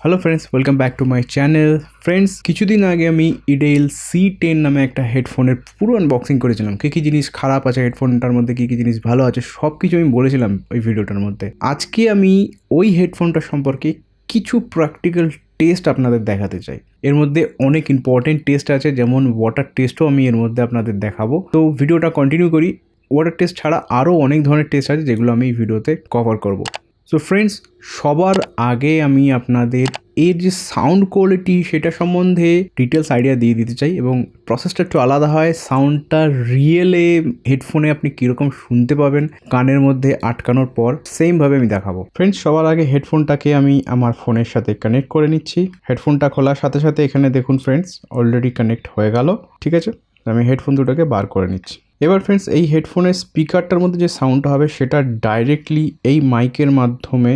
Hello friends, welcome back to my channel. Friends, কিছুদিন আগে আমি Edyell C10 নামে একটা হেডফোনের পুরো আনবক্সিং করেছিলাম। কী কী জিনিস খারাপ আছে হেডফোনটার মধ্যে, কী কী জিনিস ভালো আছে, সব কিছু আমি বলেছিলাম ওই ভিডিওটার মধ্যে। আজকে আমি ওই হেডফোনটা সম্পর্কে কিছু প্র্যাকটিক্যাল টেস্ট আপনাদের দেখাতে চাই। এর মধ্যে অনেক ইম্পর্টেন্ট টেস্ট আছে, যেমন ওয়াটার টেস্টও আমি এর মধ্যে আপনাদের দেখাবো। তো ভিডিওটা কন্টিনিউ করি। ওয়াটার টেস্ট ছাড়া আরও অনেক ধরনের টেস্ট আছে যেগুলো আমি এই ভিডিওতে কভার করব। সো ফ্রেন্ডস, সবার আগে আমি আপনাদের এর যে সাউন্ড কোয়ালিটি সেটা সম্বন্ধে ডিটেলস আইডিয়া দিয়ে দিতে চাই, এবং প্রসেসটা একটু আলাদা হয়। সাউন্ডটা রিয়েলে হেডফোনে আপনি কীরকম শুনতে পাবেন কানের মধ্যে আটকানোর পর, সেমভাবে আমি দেখাবো। ফ্রেন্ডস, সবার আগে হেডফোনটাকে আমি আমার ফোনের সাথে কানেক্ট করে নিচ্ছি। হেডফোনটা খোলার সাথে সাথে এখানে দেখুন ফ্রেন্ডস, অলরেডি কানেক্ট হয়ে গেল। ঠিক আছে, আমি হেডফোন দুটোকে বার করে নিচ্ছি। এবার ফ্রেন্ডস, এই হেডফোনের স্পিকারটার মধ্যে যে সাউন্ডটা হবে সেটা ডাইরেক্টলি এই মাইকের মাধ্যমে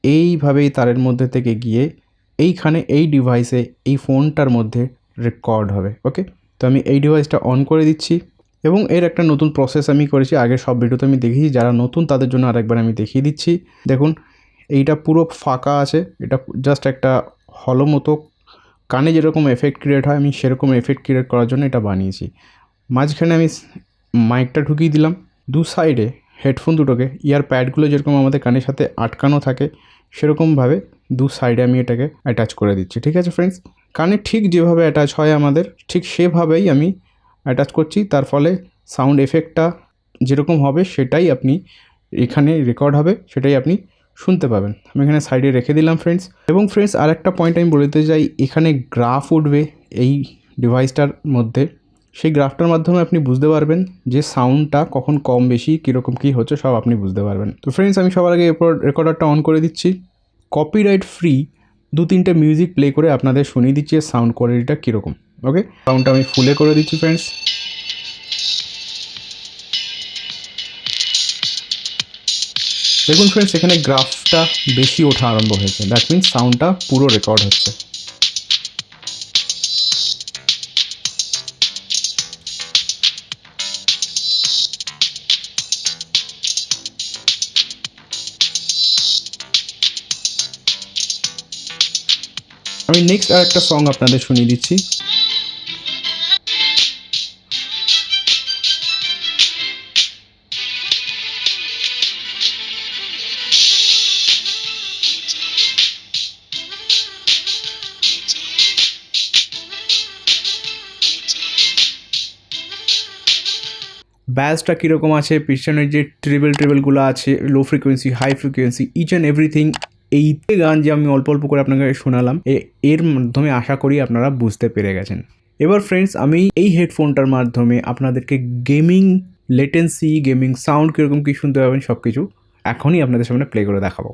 এইভাবেই তারের মধ্যে থেকে গিয়ে এইখানে এই ডিভাইসে এই ফোনটার মধ্যে রেকর্ড হবে। ওকে, তো আমি এই ডিভাইসটা অন করে দিচ্ছি, এবং এর একটা নতুন প্রসেস আমি করেছি। আগে সব ভিডিওতে আমি দেখিয়েছি, যারা নতুন তাদের জন্য আরেকবার আমি দেখিয়ে দিচ্ছি। দেখুন, এইটা পুরো ফাঁকা আছে, এটা জাস্ট একটা হলো মতো, কানে যেরকম এফেক্ট ক্রিয়েট হয় আমি সেরকম এফেক্ট ক্রিয়েট করার জন্য এটা বানিয়েছি। মাঝখানে আমি মাইকটা ঢুকিয়ে দিলাম, দু সাইডে হেডফোন দুটোকে, ইয়ার প্যাডগুলো যেরকম আমাদের কানের সাথে আটকানো থাকে সেরকমভাবে দু সাইডে আমি এটাকে অ্যাটাচ করে দিচ্ছি। ঠিক আছে ফ্রেন্ডস, কানে ঠিক যেভাবে অ্যাটাচ হয় আমাদের, ঠিক সেভাবেই আমি অ্যাটাচ করছি। তার ফলে সাউন্ড এফেক্টটা যেরকম হবে সেটাই আপনি এখানে রেকর্ড হবে, সেটাই আপনি শুনতে পাবেন। আমি এখানে সাইডে রেখে দিলাম ফ্রেন্ডস। এবং ফ্রেন্ডস, আর একটা পয়েন্ট আমি বলতে চাই, এখানে গ্রাফ উঠবে এই ডিভাইসটার মধ্যে। সেই গ্রাফটার মাধ্যমে আপনি বুঝতে পারবেন যে সাউন্ডটা কখন কম বেশি কীরকম কী হচ্ছে, সব আপনি বুঝতে পারবেন। তো ফ্রেন্ডস, আমি সবার আগে এরপর রেকর্ডারটা অন করে দিচ্ছি। কপিরাইট ফ্রি দু তিনটে মিউজিক প্লে করে আপনাদের শুনিয়ে দিচ্ছি সাউন্ড কোয়ালিটিটা কীরকম। ওকে, সাউন্ডটা আমি ফুলে করে দিচ্ছি ফ্রেন্ডস। দেখুন ফ্রেন্ডস, এখানে গ্রাফটা বেশি ওঠা আরম্ভ হয়েছে, দ্যাট মিনস সাউন্ডটা পুরো রেকর্ড হচ্ছে। আমি নেক্সট আর একটা সং আপনাদের শুনিয়ে দিচ্ছি। ব্যাসটা কীরকম আছে, পিছনের যে ট্রিবেলগুলো আছে, low frequency, high frequency, each and everything. এই গান যে আমি অল্প অল্প করে আপনাকে শোনালাম, এর মাধ্যমে আশা করি আপনারা বুঝতে পেরে গেছেন। এবার ফ্রেন্ডস, আমি এই হেডফোনটার মাধ্যমে আপনাদেরকে গেমিং লেটেন্সি, গেমিং সাউন্ড কীরকম কী শুনতে পাবেন সব কিছু এখনই আপনাদের সামনে প্লে করে দেখাবো।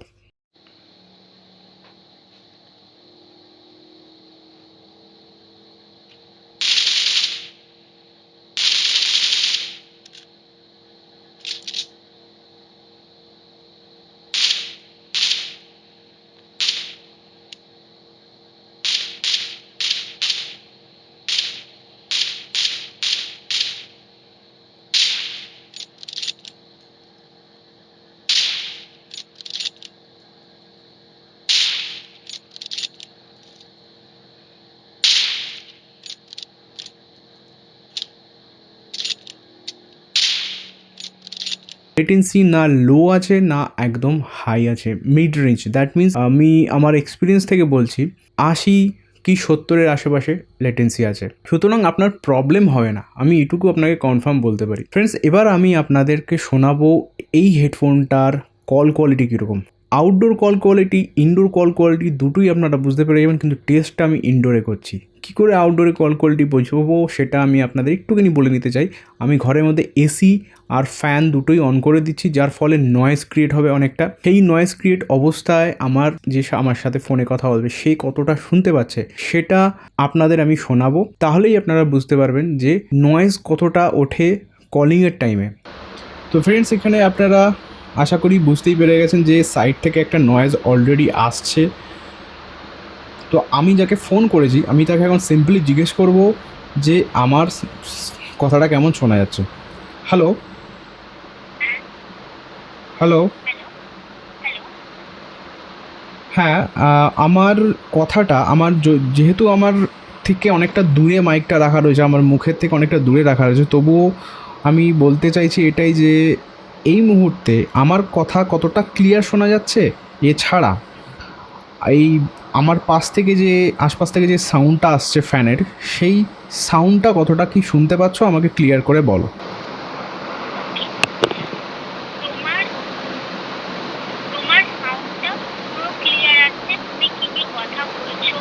লেটেন্সি না লো আছে না একদম হাই আছে, মিড রেঞ্জ। দ্যাট মিন্স আমি আমার এক্সপিরিয়েন্স থেকে বলছি 80 কি 70-এর আশেপাশে লেটেন্সি আছে, সুতরাং আপনার প্রবলেম হবে না, আমি এটুকু আপনাকে কনফার্ম বলতে পারি। ফ্রেন্ডস, এবার আমি আপনাদেরকে শোনাবো এই হেডফোনটার কল কোয়ালিটি কীরকম। Outdoor call quality, indoor call quality দুটোই আপনারা বুঝতে পেরে যাবেন, কিন্তু টেস্টটা আমি ইনডোরে করছি। কী করে আউটডোরে কল কোয়ালিটি বুঝবো সেটা আমি আপনাদের একটুখানি বলে নিতে চাই। আমি ঘরের মধ্যে এসি আর ফ্যান দুটোই অন করে দিচ্ছি, যার ফলে নয়েজ ক্রিয়েট হবে অনেকটা। সেই নয়েজ ক্রিয়েট অবস্থায় আমার সাথে ফোনে কথা বলবে সে কতটা শুনতে পাচ্ছে সেটা আপনাদের আমি শোনাবো, তাহলেই আপনারা বুঝতে পারবেন যে নয়েজ কতটা ওঠে কলিংয়ের টাইমে। তো ফ্রেন্ডস, এখানে আপনারা আশা করি বুঝতেই পেরে গেছেন যে সাইড থেকে একটা নয়েজ অলরেডি আসছে। তো আমি যাকে ফোন করেছি আমি তাকে এখন সিম্পলি জিজ্ঞেস করব যে আমার কথাটা কেমন শোনা যাচ্ছে। হ্যালো হ্যালো হ্যাঁ, আমার কথাটা যেহেতু আমার থেকে অনেকটা দূরে মাইকটা রাখা রয়েছে, আমার মুখের থেকে অনেকটা দূরে রাখা রয়েছে, তবুও আমি বলতে চাইছি এটাই যে এই মুহূর্তে আমার কথা কতটা ক্লিয়ার শোনা যাচ্ছে। এছাড়া এই আমার আশপাশ থেকে যে সাউন্ডটা আসছে ফ্যানের, সেই সাউন্ডটা কতটা কি শুনতে পাচ্ছ আমাকে ক্লিয়ার করে বলো। তোমার তোমার সাউন্ডটা পুরো ক্লিয়ার আছে, তুমি কি কি কথা বলছো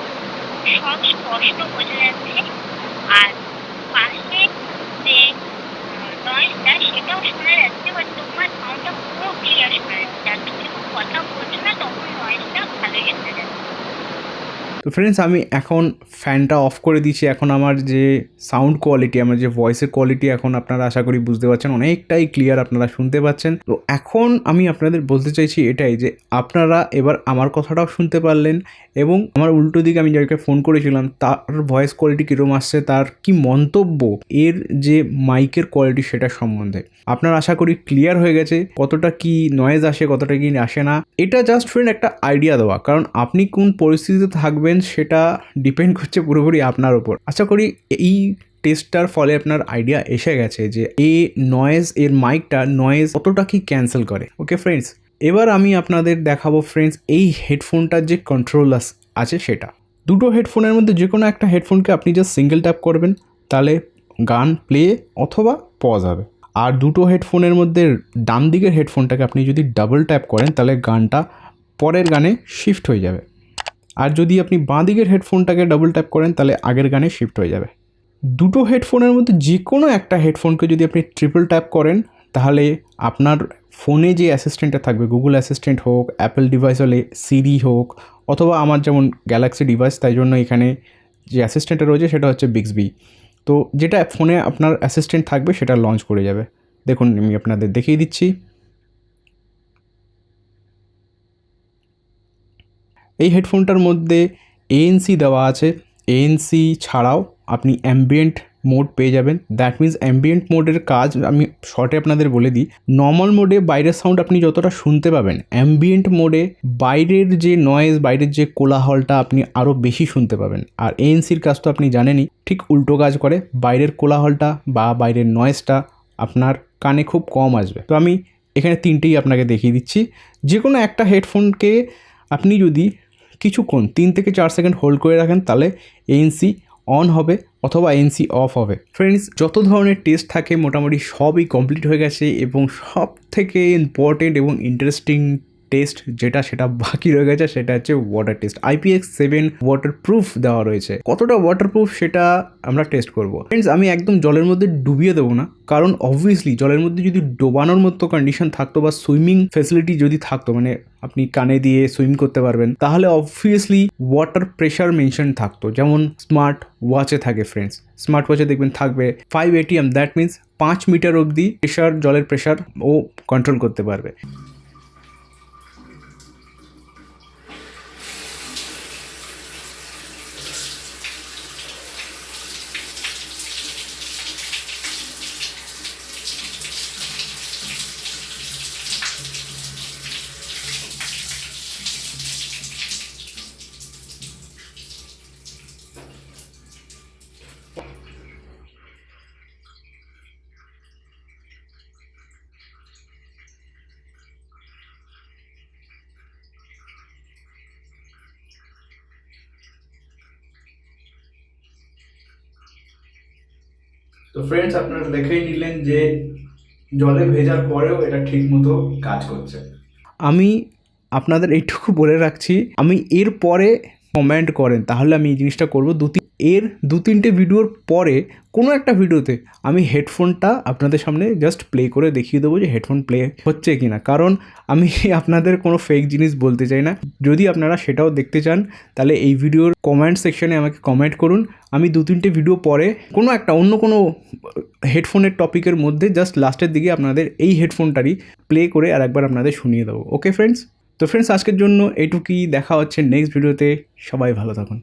সব স্পষ্ট বোঝা যাচ্ছে। আর পাশে যে নয়েজটা সেটাও শোনা যাচ্ছে, বাট তোমার সাউন্ডটা পুরো ক্লিয়ার শোনা যাচ্ছে। আর তুমি যখন কথা বলছো না তখন নয়েজটা ভালোই শোনা যাচ্ছে। তো ফ্রেন্ডস, আমি এখন ফ্যানটা অফ করে দিয়েছি। এখন আমার যে সাউন্ড কোয়ালিটি, আমার যে ভয়েসের কোয়ালিটি, এখন আপনারা আশা করি বুঝতে পারছেন, অনেকটাই ক্লিয়ার আপনারা শুনতে পাচ্ছেন। তো এখন আমি আপনাদের বলতে চাইছি এটাই যে আপনারা এবার আমার কথাটাও শুনতে পারলেন, এবং আমার উল্টো দিকে আমি যাকে ফোন করেছিলাম তার ভয়েস কোয়ালিটি কীরকম আসছে, তার কি মন্তব্য এর যে মাইকের কোয়ালিটি সেটা সম্বন্ধে আপনার আশা করি ক্লিয়ার হয়ে গেছে। কতটা কি নয়েজ আসে, কতটা কি আসে না, এটা জাস্ট ফ্রেন্ড একটা আইডিয়া দেওয়া, কারণ আপনি কোন পরিস্থিতিতে থাকবেন সেটা ডিপেন্ড করছে পুরোপুরি আপনার ওপর। আশা করি এই টেস্টটার ফলে আপনার আইডিয়া এসে গেছে যে এর মাইকটা নয়েজ কতটা কি ক্যান্সেল করে। ওকে ফ্রেন্ডস, এবার আমি আপনাদের দেখাবো ফ্রেন্ডস এই হেডফোনটার যে কন্ট্রোল আছে সেটা। দুটো হেডফোনের মধ্যে যে কোনো একটা হেডফোনকে আপনি জাস্ট সিঙ্গেল ট্যাপ করবেন, তাহলে গান প্লে অথবা পজ হবে। আর দুটো হেডফোনের মধ্যে ডান দিকের হেডফোনটাকে আপনি যদি ডাবল ট্যাপ করেন তাহলে গানটা পরের গানে শিফট হয়ে যাবে। আর যদি আপনি বাঁ দিকের হেডফোনটাকে ডাবল ট্যাপ করেন তাহলে আগের গানে শিফট হয়ে যাবে। দুটো হেডফোনের মধ্যে যে কোনো একটা হেডফোনকে যদি আপনি ট্রিপল ট্যাপ করেন তাহলে আপনার ফোনে যে অ্যাসিস্ট্যান্টটা থাকবে, গুগল অ্যাসিস্ট্যান্ট হোক, অ্যাপেল ডিভাইস হলে সিরি হোক, অথবা আমার যেমন গ্যালাক্সি ডিভাইস, তাই জন্য এখানে যে অ্যাসিস্ট্যান্টটা রয়েছে সেটা হচ্ছে বিক্সবি। তো যেটা ফোনে আপনার অ্যাসিস্ট্যান্ট থাকবে সেটা লঞ্চ করে যাবে। দেখুন, আমি আপনাদের দেখিয়ে দিচ্ছি। এই হেডফোনটার মধ্যে এএনসি দেওয়া আছে। এএনসি ছাড়াও আপনি অ্যাম্বিয়েন্ট মোড পেয়ে যাবেন। দ্যাট মিনস অ্যাম্বিয়েন্ট মোডের কাজ আমি শর্টে আপনাদের বলে দিই। নর্মাল মোডে বাইরের সাউন্ড আপনি যতটা শুনতে পাবেন, অ্যাম্বিয়েন্ট মোডে বাইরের যে নয়েজ, বাইরের যে কোলাহলটা আপনি আরও বেশি শুনতে পাবেন। আর এএনসির কাজ তো আপনি জানেনই, ঠিক উল্টো কাজ করে। বাইরের কোলাহলটা বা বাইরের নয়েজটা আপনার কানে খুব কম আসবে। তো আমি এখানে তিনটেই আপনাকে দেখিয়ে দিচ্ছি। যে কোনো একটা হেডফোনকে আপনি যদি কিছুক্ষণ 3 থেকে 4 সেকেন্ড হোল্ড করে রাখেন তাহলে এএনসি অন হবে অথবা এএনসি অফ হবে। ফ্রেন্ডস, যত ধরনের টেস্ট থাকে মোটামুটি সবই কমপ্লিট হয়ে গেছে, এবং সব থেকে ইম্পর্টেন্ট এবং ইন্টারেস্টিং টেস্ট সেটা বাকি রয়ে গেছে, সেটা হচ্ছে water test. IPX7 water proof দেওয়া রয়েছে। কতটা ওয়াটার প্রুফ সেটা আমরা টেস্ট করব। ফ্রেন্ডস, আমি একদম জলের মধ্যে ডুবিয়ে দেবো না, কারণ অবভিয়াসলি জলের মধ্যে যদি ডোবানোর মতো কন্ডিশন থাকতো বা সুইমিং ফেসিলিটি যদি থাকতো, মানে আপনি কানে দিয়ে সুইম করতে পারবেন, তাহলে অবভিয়াসলি ওয়াটার প্রেশার মেনশন থাকতো, যেমন স্মার্ট ওয়াচে থাকে। ফ্রেন্ডস, স্মার্ট ওয়াচে দেখবেন থাকবে 5 ATM, দ্যাট মিনস 5 মিটার অবধি জলের প্রেশার ও কন্ট্রোল করতে পারবে। তো ফ্রেন্ডস, আপনারা দেখেই নিলেন যে জলে ভেজার পরেও এটা ঠিক মতো কাজ করছে। আমি আপনাদের এইটুকু বলে রাখছি, আমি এর পরে কমেন্ট করেন তাহলে আমি এই জিনিসটা করবো। এর 2-3টে ভিডিওর পরে কোনো একটা ভিডিওতে আমি হেডফোনটা আপনাদের সামনে জাস্ট প্লে করে দেখিয়ে দেবো যে হেডফোন প্লে হচ্ছে কি না, কারণ আমি আপনাদের কোনো ফেক জিনিস বলতে চাই না। যদি আপনারা সেটাও দেখতে চান তাহলে এই ভিডিওর কমেন্ট সেকশনে আমাকে কমেন্ট করুন। আমি 2-3টে ভিডিও পরে কোনো একটা অন্য কোনো হেডফোনের টপিকের মধ্যে জাস্ট লাস্টের দিকে আপনাদের এই হেডফোনটারই প্লে করে আর একবার আপনাদের শুনিয়ে দেবো। ওকে ফ্রেন্ডস, তো ফ্রেন্ডস আজকের জন্য এইটুকুই। দেখা হচ্ছে নেক্সট ভিডিওতে। সবাই ভালো থাকুন।